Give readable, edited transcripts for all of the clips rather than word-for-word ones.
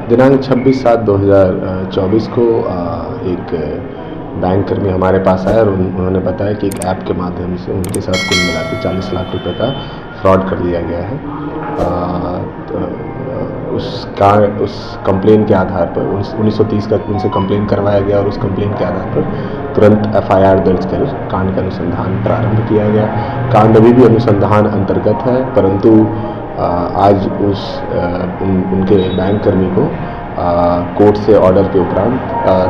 दिनांक 26/7/2024 को एक बैंक कर्मी हमारे पास आया और उन्होंने बताया कि एक ऐप के माध्यम से उनके साथ कुल मिला के 40 लाख रुपए का फ्रॉड कर लिया गया है। उस कंप्लेन के आधार पर 1930 का उनसे कंप्लेन करवाया गया और उस कंप्लेन के आधार पर तुरंत FIR दर्ज कर कांड का अनुसंधान प्रारंभ किया गया। कांड अभी भी अनुसंधान अंतर्गत है, परंतु आज उनके बैंक कर्मी को कोर्ट से ऑर्डर के उपरांत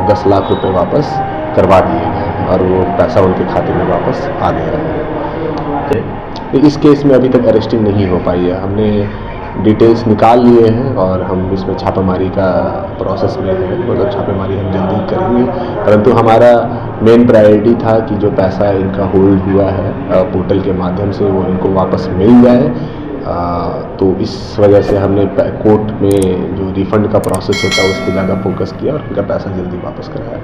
10 लाख रुपए वापस करवा दिए गए हैं और वो पैसा उनके खाते में वापस आ गया है। इस केस में अभी तक अरेस्टिंग नहीं हो पाई है। हमने डिटेल्स निकाल लिए हैं और हम इसमें छापेमारी का प्रोसेस में है, मतलब छापेमारी हम जल्दी करेंगे। परंतु हमारा मेन प्रायोरिटी था कि जो पैसा इनका होल्ड हुआ है पोर्टल के माध्यम से वो इनको वापस मिल जाए। तो इस वजह से हमने कोर्ट में जो रिफंड का प्रोसेस होता है उस पर ज़्यादा फोकस किया और उनका पैसा जल्दी वापस कराया।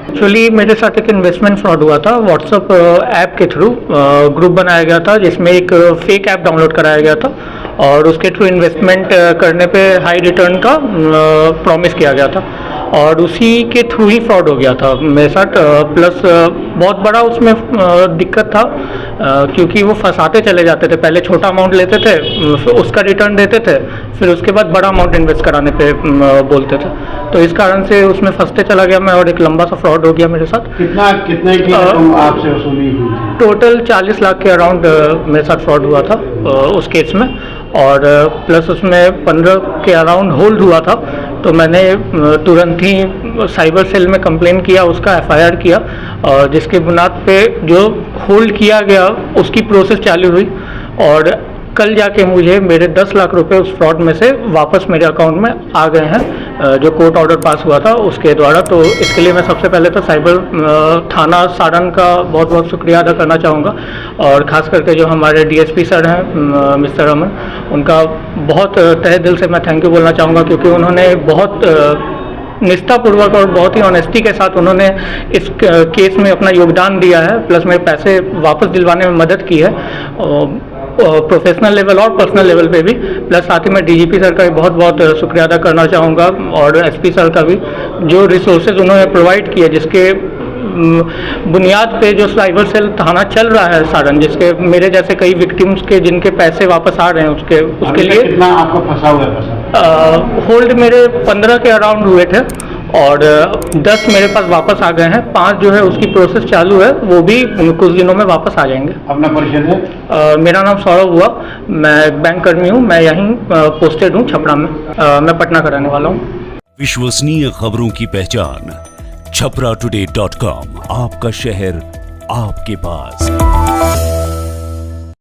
एक्चुअली मेरे साथ एक इन्वेस्टमेंट फ्रॉड हुआ था। व्हाट्सएप ऐप के थ्रू ग्रुप बनाया गया था जिसमें एक फेक ऐप डाउनलोड कराया गया था और उसके थ्रू इन्वेस्टमेंट करने पे हाई रिटर्न का प्रॉमिस किया गया था और उसी के थ्रू ही फ्रॉड हो गया था मेरे साथ। प्लस बहुत बड़ा उसमें दिक्कत था क्योंकि वो फंसाते चले जाते थे। पहले छोटा अमाउंट लेते थे, फिर उसका रिटर्न देते थे, फिर उसके बाद बड़ा अमाउंट इन्वेस्ट कराने पे बोलते थे। तो इस कारण से उसमें फंसते चला गया मैं और एक लंबा सा फ्रॉड हो गया मेरे साथ। कितने की रकम आपसे वसूली हुई थी? टोटल 40 लाख के अराउंड मेरे साथ फ्रॉड हुआ था उस केस में और प्लस उसमें 15 के अराउंड होल्ड हुआ था। तो मैंने तुरंत ही साइबर सेल में कंप्लेन किया, उसका FIR किया और जिसके बुनियाद पे जो होल्ड किया गया उसकी प्रोसेस चालू हुई और कल जाके मुझे मेरे 10 लाख रुपए उस फ्रॉड में से वापस मेरे अकाउंट में आ गए हैं जो कोर्ट ऑर्डर पास हुआ था उसके द्वारा। तो इसके लिए मैं सबसे पहले तो साइबर थाना सारण का बहुत बहुत शुक्रिया अदा करना चाहूँगा और ख़ास करके जो हमारे DSP सर हैं मिस्टर अमन, उनका बहुत तहे दिल से मैं थैंक यू बोलना चाहूँगा क्योंकि उन्होंने बहुत निष्ठापूर्वक और बहुत ही ऑनेस्टी के साथ उन्होंने इस केस में अपना योगदान दिया है। प्लस मेरे पैसे वापस दिलवाने में मदद की है प्रोफेशनल लेवल और पर्सनल लेवल पे भी। प्लस साथ ही मैं DGP सर का भी बहुत बहुत शुक्रिया अदा करना चाहूँगा और SP सर का भी, जो रिसोर्सेज उन्होंने प्रोवाइड किए जिसके बुनियाद पे जो साइबर सेल थाना चल रहा है सारण, जिसके मेरे जैसे कई विक्टिम्स के जिनके पैसे वापस आ रहे हैं उसके लिए कितना आपका फंसा हुआ है पैसा? होल्ड मेरे 15 के अराउंड हुए थे और 10 मेरे पास वापस आ गए हैं। 5 जो है उसकी प्रोसेस चालू है, वो भी कुछ दिनों में वापस आ जाएंगे। अपना परिचय है? मेरा नाम सौरभ हुआ, मैं बैंक कर्मी हूँ, मैं यहीं पोस्टेड हूँ छपरा में। मैं पटना का रहने वाला हूँ। विश्वसनीय खबरों की पहचान छपराटुडे.com, आपका शहर आपके पास।